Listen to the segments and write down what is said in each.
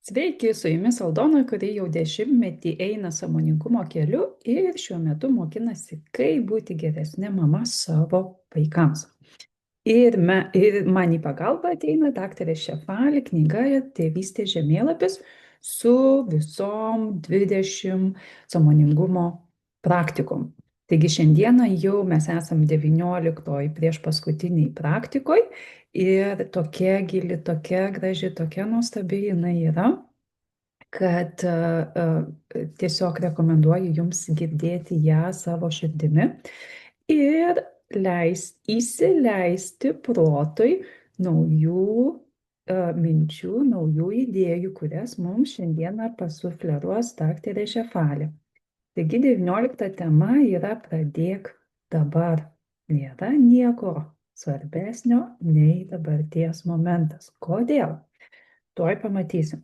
Sveiki, su jumis Aldona, kuri jau 10-metį eina sąmoningumo keliu ir šiuo metu mokinasi, kaip būti geresnė mama savo vaikams. Ir man į pagalbą ateina daktarė Šefali knyga Tėvystės žemėlapis su visom 20 sąmoningumo praktikom. Taigi šiandieną jau mes esam 19 prieš paskutiniai praktikoj ir tokia gili, tokia graži, tokia nuostabi jinai yra, kad tiesiog rekomenduoju jums girdėti ją savo širdimi ir įsileisti protui naujų minčių, naujų idėjų, kurias mums šiandieną pasufleruos daktarė Šefali. Taigi 19 tema yra pradėk dabar. Nėra nieko svarbesnio nei dabarties momentas. Kodėl? Tuoj pamatysim.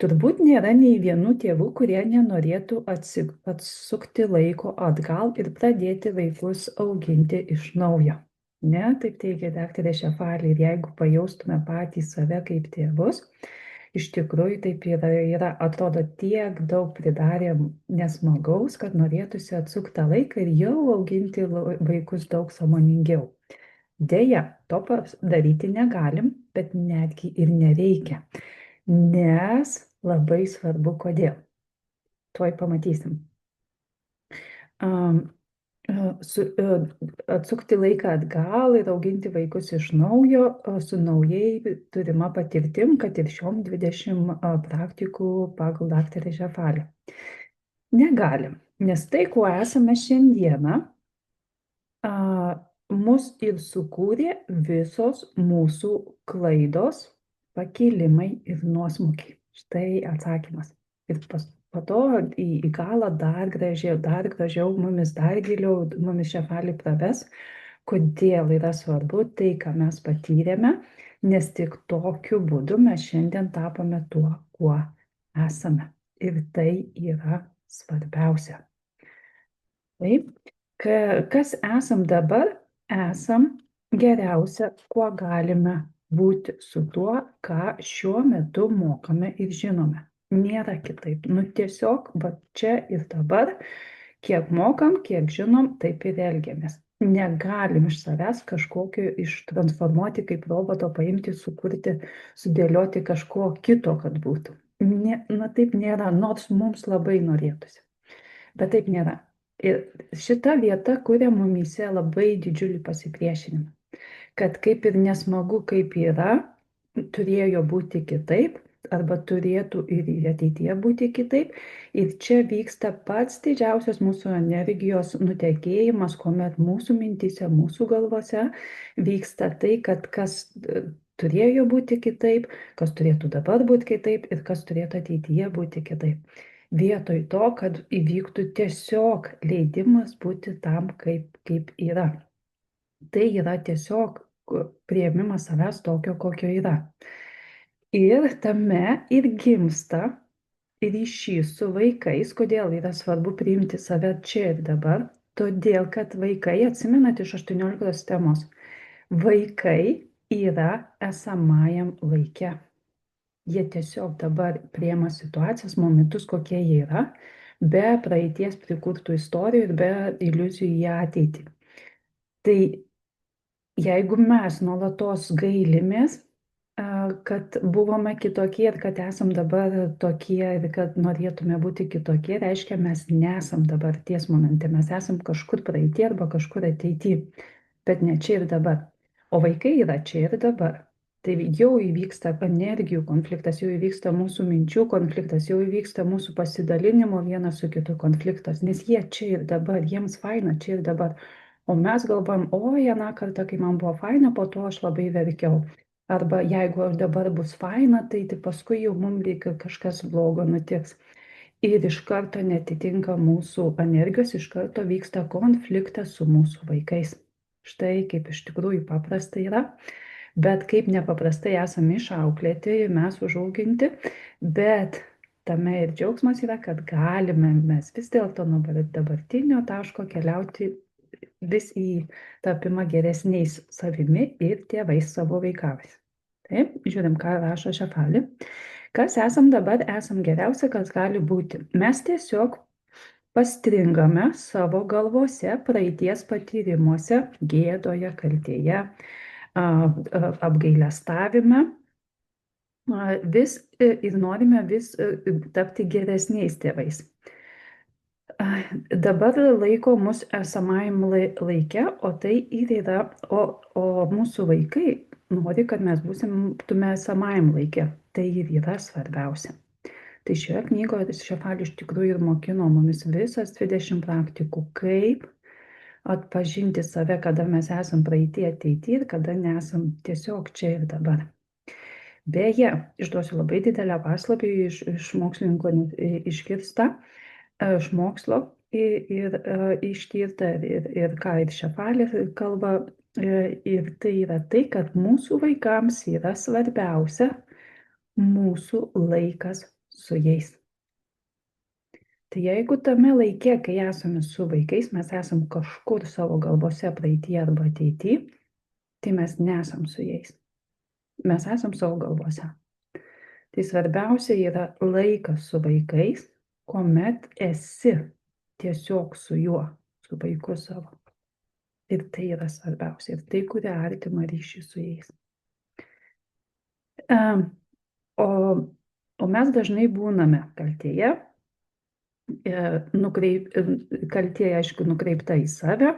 Turbūt nėra nei vienų tėvų, kurie nenorėtų atsukti laiko atgal ir pradėti vaikus auginti iš naujo. Ne, taip teigia daktarė Šefali, ir jeigu pajaustume patys save kaip tėvus, iš tikrųjų taip yra, atrodo, tiek daug pridarėm nesmagaus, kad norėtųsi atsukti tą laiką ir jau auginti vaikus daug sąmoningiau. Deja, to daryti negalim, bet netgi ir nereikia, nes labai svarbu kodėl. Tuoj pamatysim. Atsukti laiką atgal ir auginti vaikus iš naujo su naujai turima patirtim, kad ir šiom 20 praktikų pagal daktarę Šefali. Negalim, nes tai, kuo esame šiandieną, mus ir sukūrė visos mūsų klaidos, pakilimai ir nuosmukiai. Štai atsakymas. Ir po to į galą dar gražiau mumis, dar giliau mumis Šefali praves, kodėl yra svarbu tai, ką mes patyrėme, nes tik tokiu būdu mes šiandien tapome tuo, kuo esame. Ir tai yra svarbiausia. Taip, kas esam dabar, esam geriausia, kuo galime būti su tuo, ką šiuo metu mokame ir žinome. Nėra kitaip. Tiesiog, va čia ir dabar, kiek mokam, kiek žinom, taip ir elgiamės. Negalim iš savęs kažkokio ištransformuoti kaip roboto, paimti, sukurti, sudėlioti kažko kito, kad būtų. Taip nėra, nors mums labai norėtųsi. Bet taip nėra. Ir šita vieta kuria mumyse labai didžiulį pasipriešinimą. Kad kaip ir nesmagu, kaip yra, turėjo būti kitaip, arba turėtų ir ateityje būti kitaip. Ir čia vyksta pats didžiausias mūsų energijos nutekėjimas, kuomet mūsų mintyse, mūsų galvose vyksta tai, kad kas turėjo būti kitaip, kas turėtų dabar būti kitaip ir kas turėtų ateityje būti kitaip. Vietoj to, kad įvyktų tiesiog leidimas būti tam, kaip yra. Tai yra tiesiog priėmimas savęs tokio, kokio yra. Ir tame ir gimsta ryšys su vaikais. Kodėl yra svarbu priimti save čia ir dabar? Todėl, kad vaikai, atsimenat iš 18 temos, vaikai yra esamajam laike. Jie tiesiog dabar priima situacijas, momentus, kokie jie yra, be praeities prikurtų istorijų ir be iliuzijų į ateitį. Tai jeigu mes nuolatos gailimės, kad buvome kitokie ir kad esam dabar tokie ir kad norėtume būti kitokie, reiškia, mes nesam dabarties momente, mes esam kažkur praeitie arba kažkur ateityje, bet ne čia ir dabar. O vaikai yra čia ir dabar. Tai jau įvyksta energijų konfliktas, jau įvyksta mūsų minčių konfliktas, jau įvyksta mūsų pasidalinimo vienas su kitu konfliktas, nes jie čia ir dabar, jiems faina čia ir dabar. O mes galvojam, oi, aną kartą, kai man buvo faina, po to aš labai verkiau. Arba jeigu aš dabar bus faina, tai paskui jau mums reikia kažkas blogo nutiks. Ir iš karto netitinka mūsų energijos, iš karto vyksta konfliktas su mūsų vaikais. Štai kaip iš tikrųjų paprasta yra, bet kaip nepaprastai esame išauklėti, mes užauginti, bet tame ir džiaugsmas yra, kad galime mes vis dėlto nuo dabartinio taško keliauti vis į tapimą geresniais savimi ir tėvais savo vaikams. Taip, žiūrim, ką rašo Šefali, Kas esam dabar, esam geriausia, kas gali būti. Mes tiesiog pastringame savo galvose, praeities patyrimuose, gėdoje, kaltėje, apgailestavime vis ir norime vis tapti geresniais tėvais. Dabar laiko mus esamajam laike, o tai ir yra, o mūsų vaikai nori, kad mes būtume esamajam laike. Tai ir yra svarbiausia. Tai šioje knygoje Šefali iš tikrųjų ir mokino mumis visas 20 praktikų, kaip atpažinti save, kada mes esam praeitie, ateityje ir kada nesam tiesiog čia ir dabar. Beje, išduosiu labai didelę paslapį iš mokslininko išgirstą, iš mokslo ir ištirta ir ką ir Šefali kalba. Ir tai yra tai, kad mūsų vaikams yra svarbiausia mūsų laikas su jais. Tai jeigu tame laike, kai esame su vaikais, mes esam kažkur savo galvose praeitie arba ateityje, tai mes nesam su jais. Mes esam savo galvose. Tai svarbiausia yra laikas su vaikais, kuomet esi tiesiog su juo, su vaiku savo. Ir tai yra svarbiausia. Ir tai kuria artimą ryšį su jais. O mes dažnai būname kaltėje. Kaltė, aišku, nukreipta į save,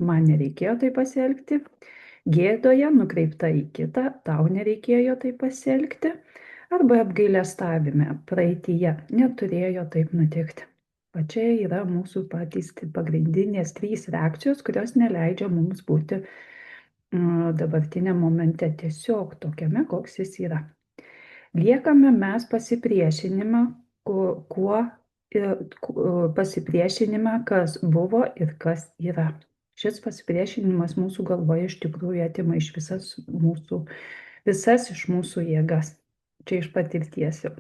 man nereikėjo taip pasielgti, gėdoje nukreipta į kitą, tau nereikėjo taip pasielgti, arba apgailestavime, praeityje, neturėjo taip nutikti. Pačia yra mūsų patys pagrindinės 3 reakcijos, kurios neleidžia mums būti dabartiniam momente tiesiog tokiame, koks jis yra. Liekame mes pasipriešinimą, pasipriešinimą, kas buvo ir kas yra. Šis pasipriešinimas mūsų galvoje iš tikrųjų atima visas iš mūsų jėgas. Čia iš patirties jau.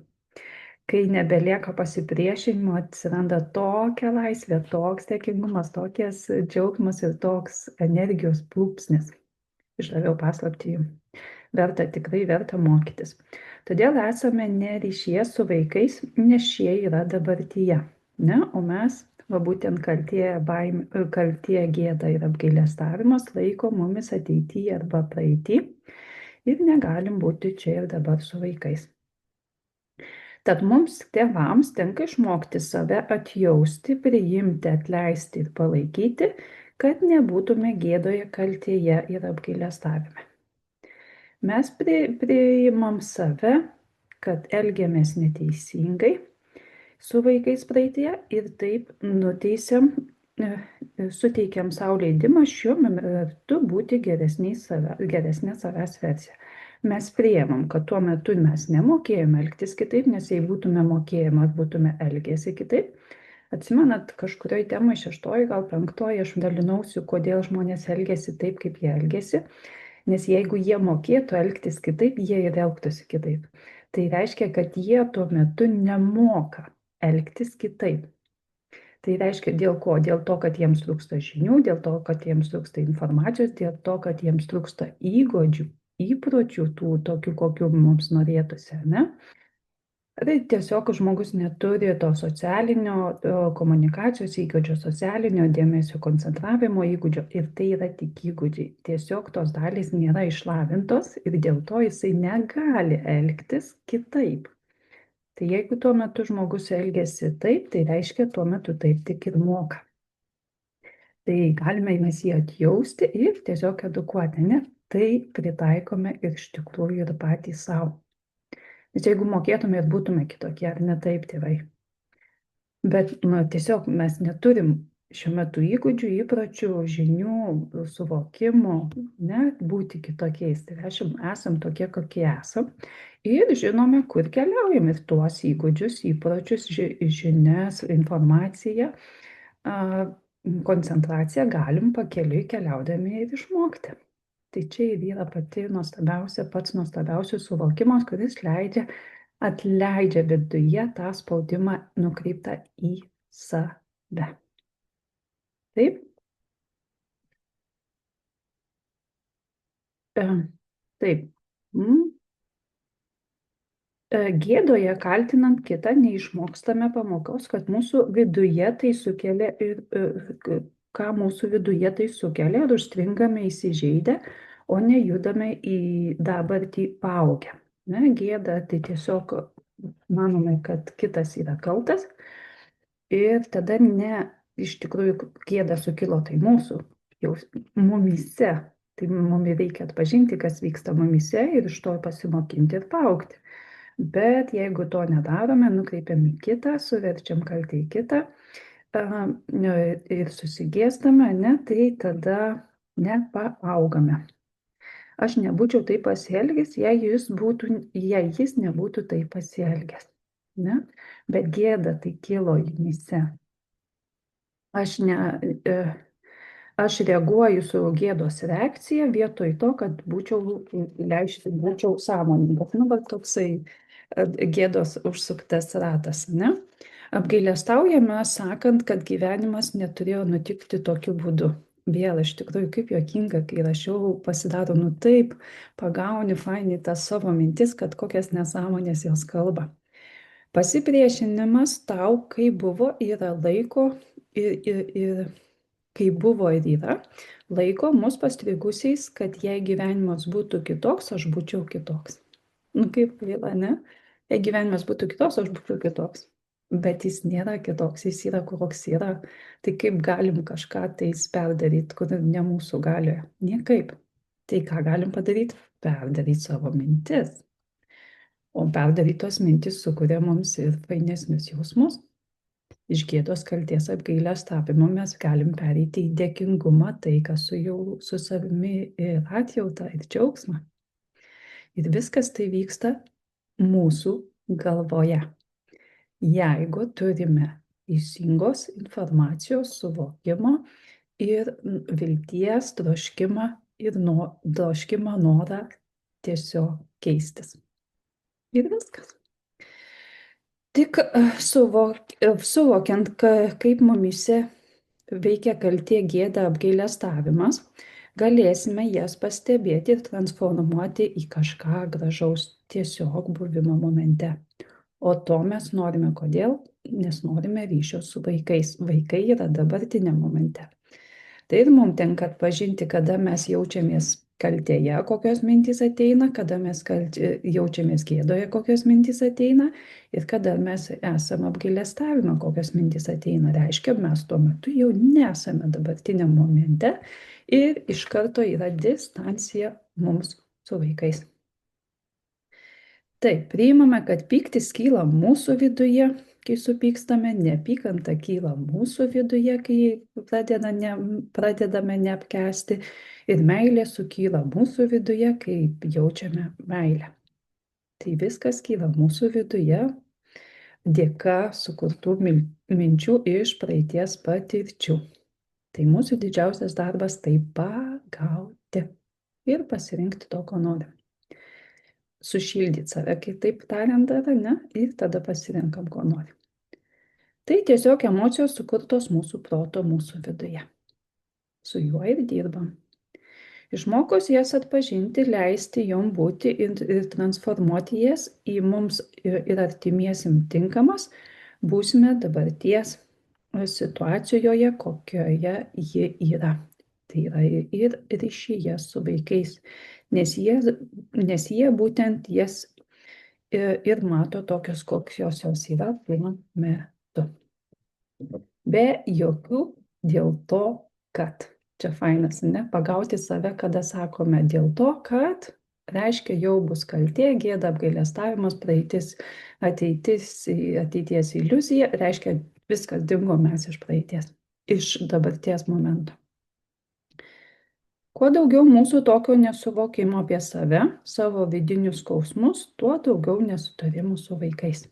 Kai nebelieka pasipriešinimo, atsiranda tokia laisvė, toks dėkingumas, tokias džiaugsmas ir toks energijos plūpsnis. Išdaviau paslaptį jums. Tikrai verta mokytis. Todėl esame ne ryšyje su vaikais, nes šie yra dabartyje. Ne? O mes, būtent kaltė, gėda ir apgailestavimas laiko mumis ateityje arba praeity ir negalim būti čia ir dabar su vaikais. Tad mums, tėvams, tenka išmokti save atjausti, priimti, atleisti ir palaikyti, kad nebūtume gėdoje, kaltėje ir apgailestavime. Mes priimam save, kad elgiamės neteisingai su vaikais praeityje ir taip suteikiam sau leidimą šiuo metu būti geresnė savęs versija. Mes priimam, kad tuo metu mes nemokėjome elgtis kitaip, nes jei būtume mokėjome, būtume elgėsi kitaip. Atsimenat, kažkurioje temoje 6, gal 5, aš dalinausi, kodėl žmonės elgėsi taip, kaip jie elgėsi. Nes jeigu jie mokėtų elgtis kitaip, jie ir elgtųsi kitaip. Tai reiškia, kad jie tuo metu nemoka elgtis kitaip. Tai reiškia dėl ko? Dėl to, kad jiems trūksta žinių, dėl to, kad jiems trūksta informacijos, dėl to, kad jiems trūksta įgūdžių, įpročių tų tokių, kokių mums norėtųsi, ne? Tai tiesiog žmogus neturi to socialinio komunikacijos įgūdžio, socialinio dėmesio koncentravimo įgūdžio ir tai yra tik įgūdžiai. Tiesiog tos dalys nėra išlavintos ir dėl to jisai negali elgtis kitaip. Tai jeigu tuo metu žmogus elgėsi taip, tai reiškia tuo metu taip tik ir moka. Tai galime mes jį atjausti ir tiesiog edukuoti, ne? Tai pritaikome ir iš tikrųjų ir patys savo. Nes jeigu mokėtume ir būtume kitokie, ar ne taip, tėvai. Bet tiesiog mes neturim šiuo metu įgūdžių, įpročių, žinių, suvokimų, ne, būti kitokiais. Tai reiškia, esam tokie, kokie esam. Ir žinome, kur keliaujam ir tuos įgūdžius, įpročius, žinias, informaciją, koncentraciją galim pakeliui keliaudami ir išmokti. Tai čia ir yra pats nuostabiausias suvokimas, kuris atleidžia viduje tą spaudimą nukreiptą į save. Taip? Taip. Gėdoje kaltinant kitą neišmokstame pamokos, kad mūsų viduje tai sukelia ir ką mūsų viduje tai sukelia ir užstringame įsižeidę, o nejudame į dabartį paaugę. Ne, gėda tai tiesiog manome, kad kitas yra kaltas ir tada ne, iš tikrųjų gėda sukilo tai mūsų, jau mumyse. Tai mums reikia atpažinti, kas vyksta mumyse ir iš to pasimokinti ir paaugti. Bet jeigu to nedarome, nukreipiam į kitą, suverčiam kaltę į kitą ir susigėstame, ne, tai tada nepaaugame. Aš nebūčiau taip pasielgęs, jei jis nebūtų taip pasielgęs. Ne? Bet gėda tai kilo jumyse. Aš reaguoju su gėdos reakcija vietoj to, kad būčiau sąmoningas. Nu, bet toksai gėdos užsuktas ratas, ne? Apgailestaujame, sakant, kad gyvenimas neturėjo nutikti tokiu būdu. Vėl iš tikrųjų, kaip juokinga, kai rašiau, pasidaro, nu taip, pagauni fainai tas savo mintis, kad kokias nesąmonės jos kalba. Pasipriešinimas tau, kai buvo, yra laiko ir kai buvo ir yra, laiko mus pastrigusiais, kad jei gyvenimas būtų kitoks, aš būčiau kitoks. Nu kaip gaila, ne? Jei gyvenimas būtų kitoks, aš būčiau kitoks. Bet jis nėra kitoks, jis yra koks yra. Tai kaip galim kažką tais perdaryti, kur ne mūsų galioje? Niekaip. Tai ką galim padaryti? Perdaryti savo mintis. O perdarytos mintis sukuria mums ir fainesnius jausmus. Iš gėdos, kalties, apgailestavimo mes galim pereiti į dėkingumą, taiką su savimi ir atjautą ir džiaugsmą. Ir viskas tai vyksta mūsų galvoje. Jeigu turime teisingos informacijos suvokimo ir vilties troškimą ir troškimą norą tiesiog keistis. Ir viskas. Tik suvokiant, kaip mumyse veikia kaltė, gėda, apgailestavimas, galėsime jas pastebėti ir transformuoti į kažką gražaus, tiesiog buvimo momente. O to mes norime kodėl? Nes norime ryšio su vaikais. Vaikai yra dabartiniam momente. Tai ir mums tenka atpažinti, kada mes jaučiamės kaltėje, kokios mintys ateina, kada mes jaučiamės gėdoje, kokios mintys ateina ir kada mes esame apgailestavime, kokios mintys ateina. Reiškia, mes tuo metu jau nesame dabartiniam momente ir iš karto yra distancija mums su vaikais. Taip, priimame, kad pyktis kyla mūsų viduje, kai supykstame, neapykanta kyla mūsų viduje, kai pradedame neapkęsti ir meilė sukyla mūsų viduje, kai jaučiame meilę. Tai viskas kyla mūsų viduje dėka sukurtų minčių iš praeities patirčių. Tai mūsų didžiausias darbas tai pagauti ir pasirinkti to, ko norime. Sušildyti save, kitaip tariant, ne, ir tada pasirinkam, ko norim. Tai tiesiog emocijos sukurtos mūsų proto, mūsų viduje. Su juo ir dirbam. Išmokus jas atpažinti, leisti jom būti ir transformuoti jas į mums ir artimiesim tinkamas, būsime dabarties situacijoje, kokioje ji yra. Tai yra ir ryšyje su vaikais, nes jie būtent jas ir mato tokios, kokios jos yra tuo metu. Be jokių dėl to, kad. Čia fainas, ne? Pagauti save, kada sakome dėl to, kad reiškia jau bus kaltė, gėda, apgailestavimas, praeitis, ateities iliuzija, reiškia viskas dingo mes iš praeities, iš dabarties momento. Kuo daugiau mūsų tokio nesuvokimo apie save, savo vidinius skausmus, tuo daugiau nesutarimų su vaikais.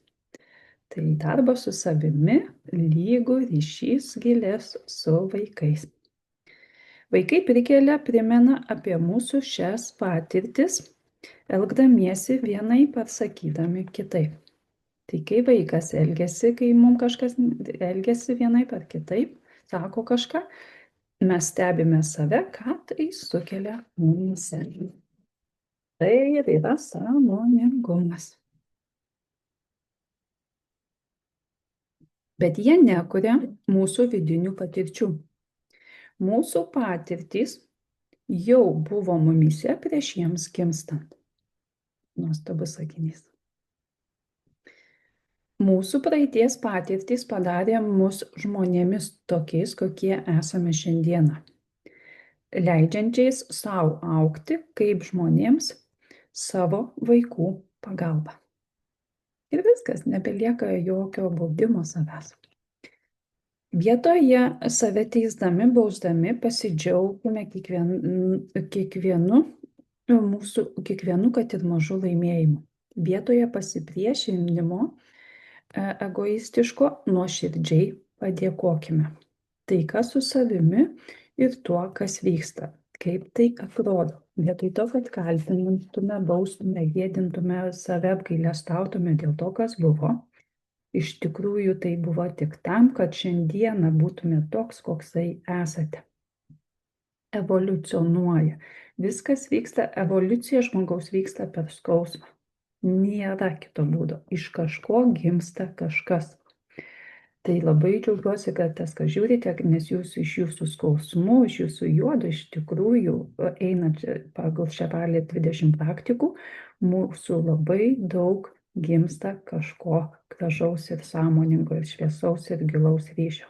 Tai darbas su savimi lygu ryšys gilės su vaikais. Vaikai prikelia, primena apie mūsų šias patirtis, elgdamiesi vienaip ar sakydami kitaip. Tai kai vaikas elgiasi, kai mums kažkas elgiasi vienaip ar kitaip, sako kažką, mes stebime save, ką tai sukelia mumyse. Tai ir yra sąmoningumas. Bet jie nekuria mūsų vidinių patirčių. Mūsų patirtys jau buvo mumyse prieš jiems gimstant. Nuostabus sakinys. Mūsų praeities patirtys padarė mus žmonėmis tokiais, kokie esame šiandieną, leidžiančiais savo augti kaip žmonėms savo vaikų pagalba. Ir viskas, nebelieka jokio baudimo savęs. Vietoje save teisdami, bausdami, pasidžiaugime kiekvienu mūsų, kad ir mažu laimėjimu. Vietoje pasipriešinimo egoistiško nuoširdžiai padėkokime. Taika su savimi ir tuo, kas vyksta, kaip tai atrodo. Vietoj to, kad kaltintume, baustume, gėdintume save, apgailestautume dėl to, kas buvo, iš tikrųjų tai buvo tik tam, kad šiandieną būtume toks, koksai esate. Evoliucionuoja. Viskas vyksta, evoliucija žmogaus vyksta per skausmą. Nėra kito būdo. Iš kažko gimsta kažkas. Tai labai džiaugiuosi, kad tas, ką žiūrite, nes jūs iš jūsų skausmų, iš jūsų juodo, iš tikrųjų, einant pagal Ševalė 20 praktikų, mūsų labai daug gimsta kažko gražaus ir sąmoningo, ir šviesaus, ir gilaus ryšio.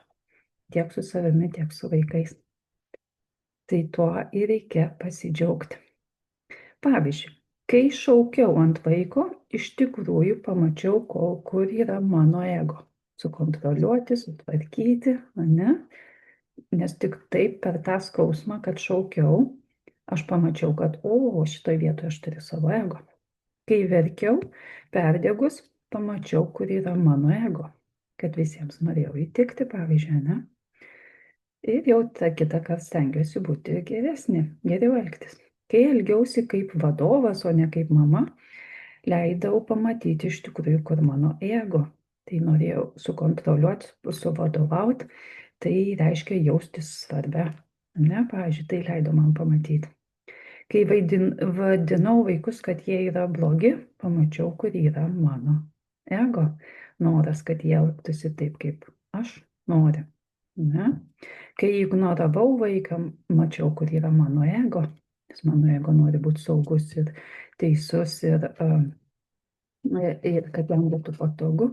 Tiek su savimi, tiek su vaikais. Tai tuo ir reikia pasidžiaugti. Pavyzdžiui, kai šaukiau ant vaiko, iš tikrųjų pamačiau, kur yra mano ego. Sukontroliuoti, sutvarkyti, ne? Nes tik taip per tą skausmą, kad šaukiau, aš pamačiau, kad šitoj vietoje aš turiu savo ego. Kai verkiau, perdegus, pamačiau, kur yra mano ego, kad visiems norėjau įtikti, pavyzdžiui, ne? Ir jau kitą kartą stengiuosi būti geresnė, geriau elgtis. Kai elgiausi kaip vadovas, o ne kaip mama, leidau pamatyti iš tikrųjų, kur mano ego. Tai norėjau sukontroliuoti, suvadovauti, tai reiškia jaustis svarbia. Ne, pavyzdžiui, tai leido man pamatyti. Kai vadinau vaikus, kad jie yra blogi, pamačiau, kur yra mano ego. Noras, kad jie elgtųsi taip, kaip aš noriu. Ne? Kai ignoravau vaiką, mačiau, kur yra mano ego. Nes mano ego nori būti saugus ir teisus ir kad jam būtų patogu.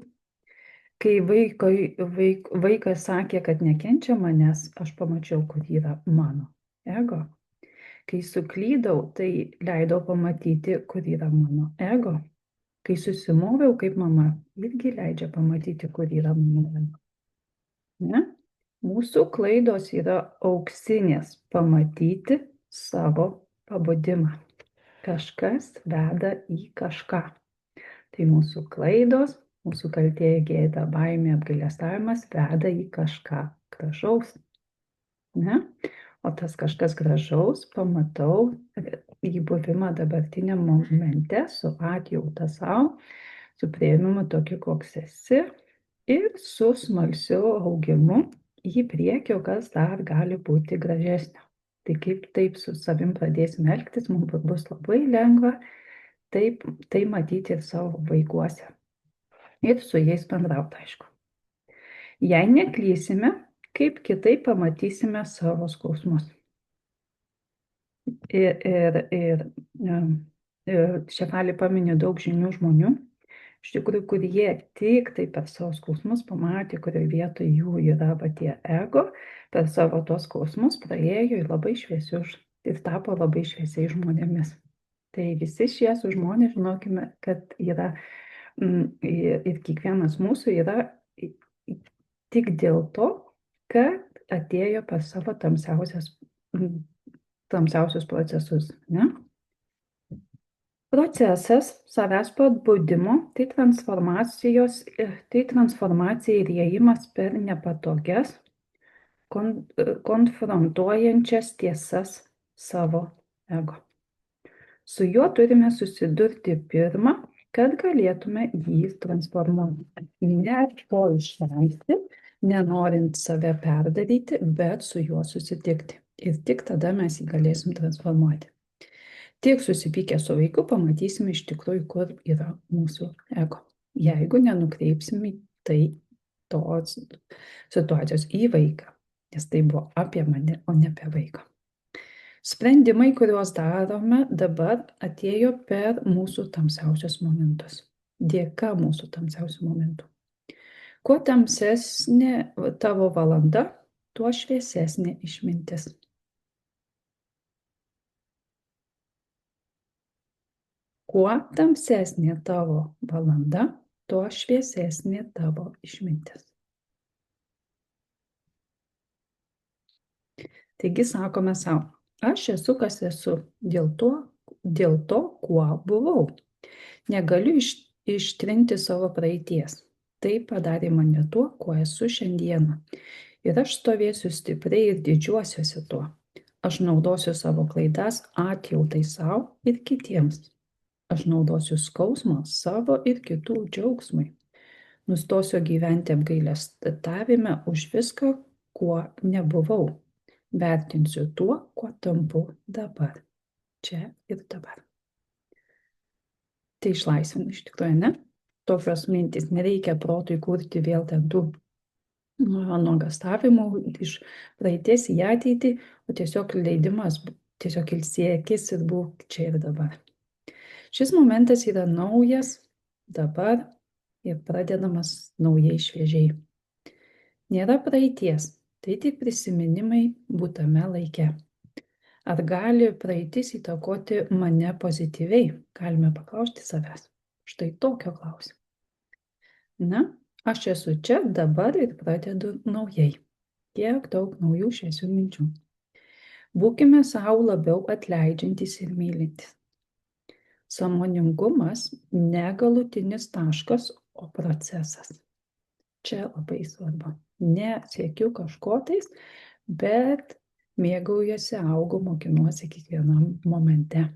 Kai vaikas sakė, kad nekenčia manęs, aš pamačiau, kur yra mano ego. Kai suklydau, tai leidau pamatyti, kur yra mano ego. Kai susimoviau kaip mama, irgi leidžia pamatyti, kur yra mano ego. Ne? Mūsų klaidos yra auksinės pamatyti savo pabudimą. Kažkas veda į kažką. Tai mūsų klaidos, mūsų kaltė, gėda, baimė, apgailestavimas veda į kažką gražaus. Ne? O tas kažkas gražaus pamatau į buvimą dabartiniam momente su atjauta savo, su priėmimu tokiu, koks esi ir su smalsiu augimu į priekį, kas dar gali būti gražesnio. Tai kaip taip su savim pradėsime elgtis, mums bus labai lengva tai matyti ir savo vaikuose. Ir su jais bendrauti, aišku. Jei neklysime, kaip kitaip pamatysime savo skausmus. Ir Ševalė paminė daug žinių žmonių, iš tikrųjų, kurie tik tai per savo skausmus pamatė, kurioje vietoje jų yra tie ego, per savo tos skausmus praėjo ir labai šviesius ir tapo labai šviesiais žmonėmis. Tai visi šviesų žmonės, žinokime, kad yra ir kiekvienas mūsų yra tik dėl to, kad atėjo per savo tamsiausius procesus, ne? Procesas savęs pabudimo tai transformacija ir įėjimas per nepatogias, konfrontuojančias tiesas savo ego. Su juo turime susidurti pirmą, kad galėtume jį transformuoti. Ne to išvengti, nenorint save perdaryti, bet su juo susitikti. Ir tik tada mes jį galėsim transformuoti. Tik susipykę su vaiku pamatysime iš tikrųjų, kur yra mūsų ego. Jeigu nenukreipsim į tai tos situacijos į vaiką, nes tai buvo apie mane, o ne apie vaiką. Sprendimai, kuriuos darome dabar, atėjo per mūsų tamsiausius momentus, dėka mūsų tamsiausių momentų. Kuo tamsesnė tavo valanda, tuo šviesesnė išmintis. Kuo tamsesnė tavo valanda, tuo šviesesnė tavo išmintis. Taigi sakome savo, aš esu, kas esu, dėl to, kuo buvau. Negaliu ištrinti savo praeities. Tai padarė mane tuo, kuo esu šiandieną. Ir aš stovėsiu stipriai ir didžiuosiuosi tuo. Aš naudosiu savo klaidas atjautai savo ir kitiems. Aš naudosiu skausmą savo ir kitų džiaugsmui. Nustosiu gyventi apgailestavime už viską, kuo nebuvau. Vertinsiu tuo, kuo tampu dabar. Čia ir dabar. Tai išlaisvina iš tikrųjų, ne? Tokios mintys, nereikia protui kurti vėl ten tų nuogastavimų iš praeities į ateitį, o tiesiog leidimas, tiesiog ilsėkis ir būk čia ir dabar. Šis momentas yra naujas dabar ir pradedamas naujai šviežiai. Nėra praeities, tai tik prisiminimai būtame laike. Ar gali praeitis įtakoti mane pozityviai? Galime paklausti savęs. Štai tokio klausimo. Na, aš esu čia dabar ir pradedu naujai. Kiek daug naujų šviesių minčių. Būkime savo labiau atleidžiantys ir mylintis. Sąmoningumas ne galutinis taškas, o procesas. Čia labai svarbu. Ne siekiu kažko tais, bet mėgaujuosi, augu, mokinuosi kiekvienam momente.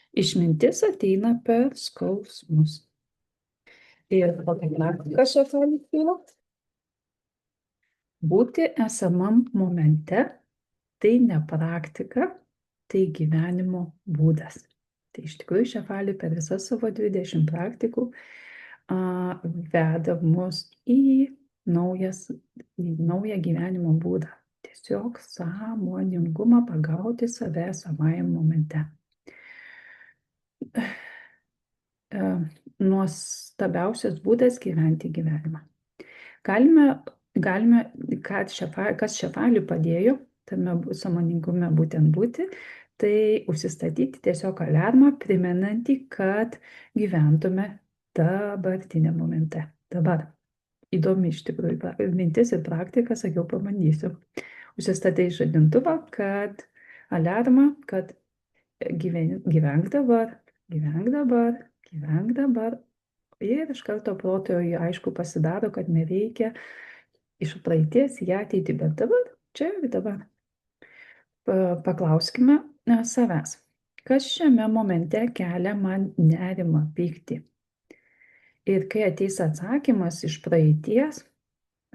Išmintis ateina per skausmus. Ir kokia praktika šefali kilo? Būti esamam momente tai ne praktika, tai gyvenimo būdas. Tai iš tikrųjų šefali per visas savo 20 praktikų veda mus į naują gyvenimo būdą. Tiesiog sąmoningumą pagauti save esamajam momente. Nuostabiausias būdas gyventi gyvenimą. Galime kas šefaliui padėjo tame sąmoningume būtent būti, tai užsistatyti tiesiog aliarmą, primenantį, kad gyventume dabartinė momente. Dabar. Įdomi iš tikrųjų mintis ir praktika, sakiau, pabandysiu. Užsistatė į žadintuvą, kad aliarmą, kad gyvenk dabar, gyvenk dabar, gyvenk dabar. Ir iš karto protui aišku pasidaro, kad nereikia iš praeities į ateitį, bet dabar, čia ir dabar. Paklauskime savęs, kas šiame momente kelia man nerimą, pyktį. Ir kai ateis atsakymas iš praeities,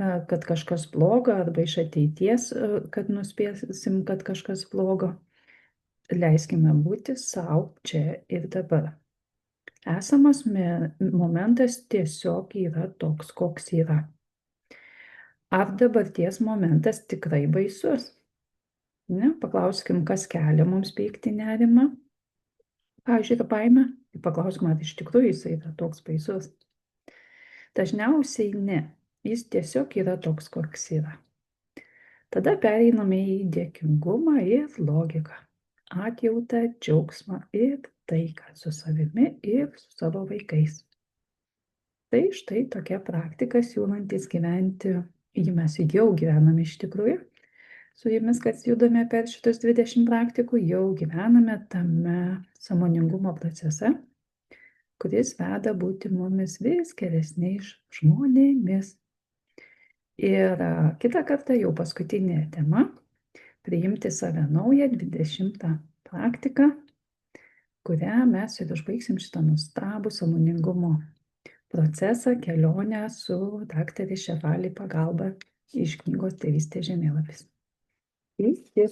kad kažkas blogo, arba iš ateities, kad nuspėsim, kad kažkas blogo, leiskime būti savo čia ir dabar. Esamas momentas tiesiog yra toks, koks yra. Ar dabarties momentas tikrai baisus? Ne? Paklauskim, kas kelia mums pyktį, nerimą. Pavyzdžiui, yra baimė. Paklauskim, ar iš tikrųjų jis yra toks baisus. Dažniausiai ne. Jis tiesiog yra toks, koks yra. Tada pereiname į dėkingumą ir logiką. Atjautą, džiaugsmą ir taiką su savimi ir su savo vaikais. Tai štai tokia praktika siūlantis gyventi, mes jau gyvename iš tikrųjų, su jumis, kad judame per šitus 20 praktikų, jau gyvename tame sąmoningumo procese, kuris veda būti mumis vis geresniais žmonėmis. Ir kitą kartą jau paskutinė tema - priimti save naują 20 praktiką, kurią mes ir užbaigsim šitą nuostabų sąmoningumo procesą, kelionę su daktarė Šefali pagalba iš knygos Tėvystės žemėlapis. Iki.